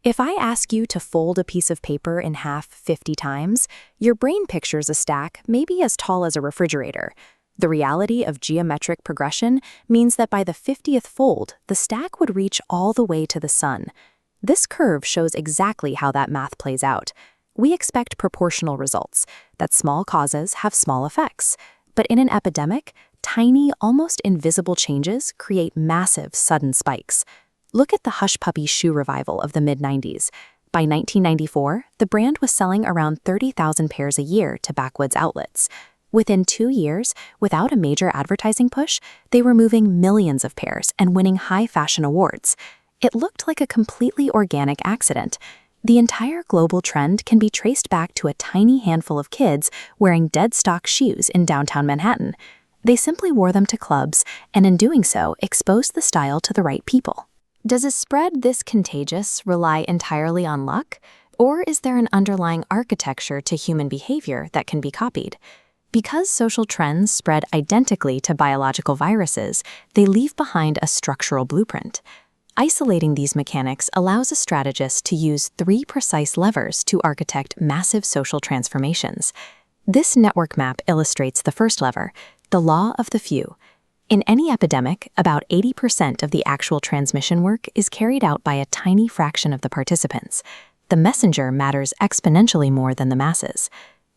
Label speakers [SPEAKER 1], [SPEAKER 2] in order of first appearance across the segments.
[SPEAKER 1] If I ask you to fold a piece of paper in half 50 times, your brain pictures a stack maybe as tall as a refrigerator. The reality of geometric progression means that by the 50th fold, the stack would reach all the way to the sun. This curve shows exactly how that math plays out. We expect proportional results, that small causes have small effects. But in an epidemic, tiny, almost invisible changes create massive, sudden spikes. Look at the Hush Puppy shoe revival of the mid-90s. By 1994, the brand was selling around 30,000 pairs a year to backwoods outlets. Within 2 years, without a major advertising push, they were moving millions of pairs and winning high-fashion awards. It looked like a completely organic accident. The entire global trend can be traced back to a tiny handful of kids wearing dead-stock shoes in downtown Manhattan. They simply wore them to clubs, and in doing so, exposed the style to the right people. Does a spread this contagious rely entirely on luck, or is there an underlying architecture to human behavior that can be copied? Because social trends spread identically to biological viruses, they leave behind a structural blueprint. Isolating these mechanics allows a strategist to use 3 precise levers to architect massive social transformations. This network map illustrates the first lever, the law of the few. In any epidemic, about 80% of the actual transmission work is carried out by a tiny fraction of the participants. The messenger matters exponentially more than the masses.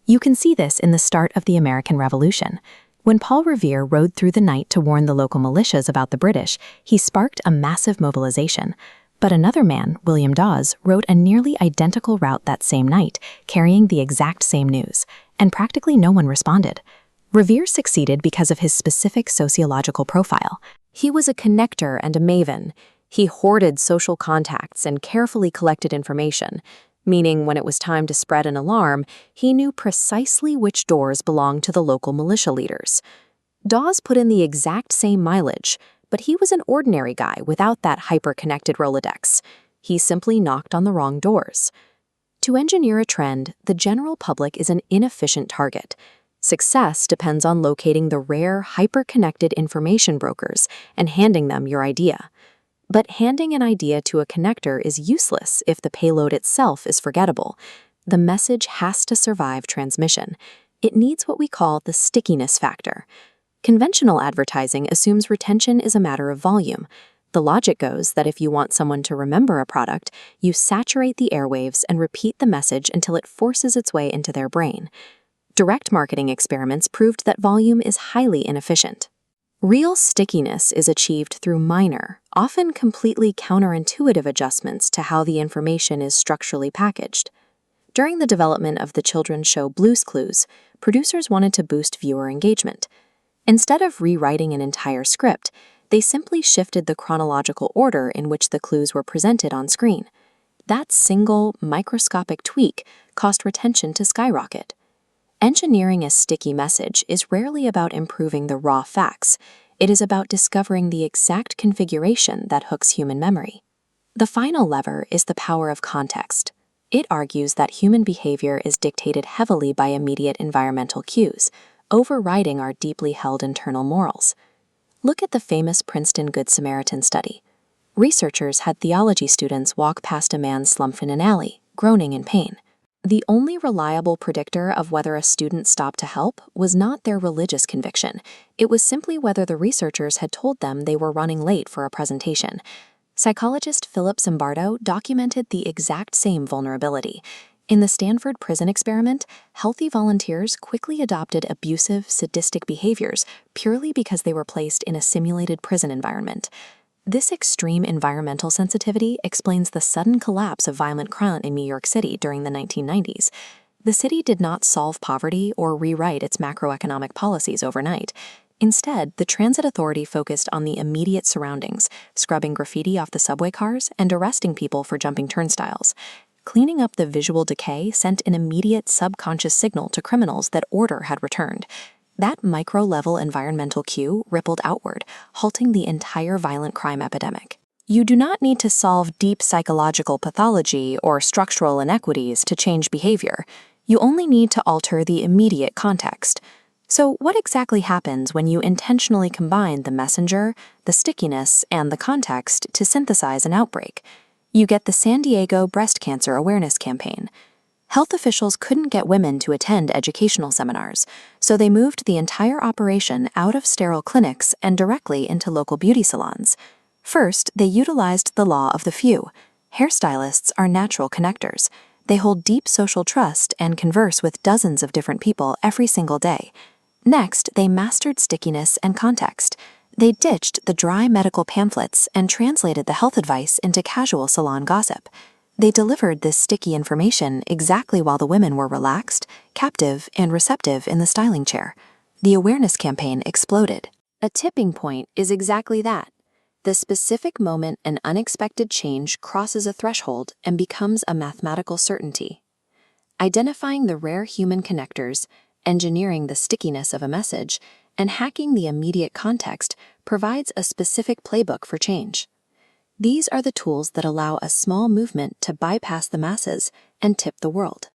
[SPEAKER 1] You can see this in the start of the American Revolution. When Paul Revere rode through the night to warn the local militias about the British, he sparked a massive mobilization. But another man, William Dawes, rode a nearly identical route that same night, carrying the exact same news, and practically no one responded. Revere succeeded because of his specific sociological profile. He was a connector and a maven. He hoarded social contacts and carefully collected information, meaning when it was time to spread an alarm, he knew precisely which doors belonged to the local militia leaders. Dawes put in the exact same mileage, but he was an ordinary guy without that hyper-connected Rolodex. He simply knocked on the wrong doors. To engineer a trend, the general public is an inefficient target. Success depends on locating the rare, hyper-connected information brokers and handing them your idea. But handing an idea to a connector is useless if the payload itself is forgettable. The message has to survive transmission. It needs what we call the stickiness factor. Conventional advertising assumes retention is a matter of volume. The logic goes that if you want someone to remember a product, you saturate the airwaves and repeat the message until it forces its way into their brain. Direct marketing experiments proved that volume is highly inefficient. Real stickiness is achieved through minor, often completely counterintuitive adjustments to how the information is structurally packaged. During the development of the children's show Blue's Clues, producers wanted to boost viewer engagement. Instead of rewriting an entire script, they simply shifted the chronological order in which the clues were presented on screen. That single, microscopic tweak caused retention to skyrocket. Engineering a sticky message is rarely about improving the raw facts. It is about discovering the exact configuration that hooks human memory. The final lever is the power of context. It argues that human behavior is dictated heavily by immediate environmental cues, overriding our deeply held internal morals. Look at the famous Princeton Good Samaritan study. Researchers had theology students walk past a man slumped in an alley, groaning in pain. The only reliable predictor of whether a student stopped to help was not their religious conviction. It was simply whether the researchers had told them they were running late for a presentation. Psychologist Philip Zimbardo documented the exact same vulnerability. In the Stanford prison experiment, healthy volunteers quickly adopted abusive, sadistic behaviors purely because they were placed in a simulated prison environment. This extreme environmental sensitivity explains the sudden collapse of violent crime in New York City during the 1990s. The city did not solve poverty or rewrite its macroeconomic policies overnight. Instead, the transit authority focused on the immediate surroundings, scrubbing graffiti off the subway cars and arresting people for jumping turnstiles. Cleaning up the visual decay sent an immediate subconscious signal to criminals that order had returned. That micro-level environmental cue rippled outward, halting the entire violent crime epidemic. You do not need to solve deep psychological pathology or structural inequities to change behavior. You only need to alter the immediate context. So what exactly happens when you intentionally combine the messenger, the stickiness, and the context to synthesize an outbreak? You get the San Diego Breast Cancer Awareness Campaign. Health officials couldn't get women to attend educational seminars, so they moved the entire operation out of sterile clinics and directly into local beauty salons. First, they utilized the law of the few. Hairstylists are natural connectors. They hold deep social trust and converse with dozens of different people every single day. Next, they mastered stickiness and context. They ditched the dry medical pamphlets and translated the health advice into casual salon gossip. They delivered this sticky information exactly while the women were relaxed, captive, and receptive in the styling chair. The awareness campaign exploded. A tipping point is exactly that. The specific moment an unexpected change crosses a threshold and becomes a mathematical certainty. Identifying the rare human connectors, engineering the stickiness of a message, and hacking the immediate context provides a specific playbook for change. These are the tools that allow a small movement to bypass the masses and tip the world.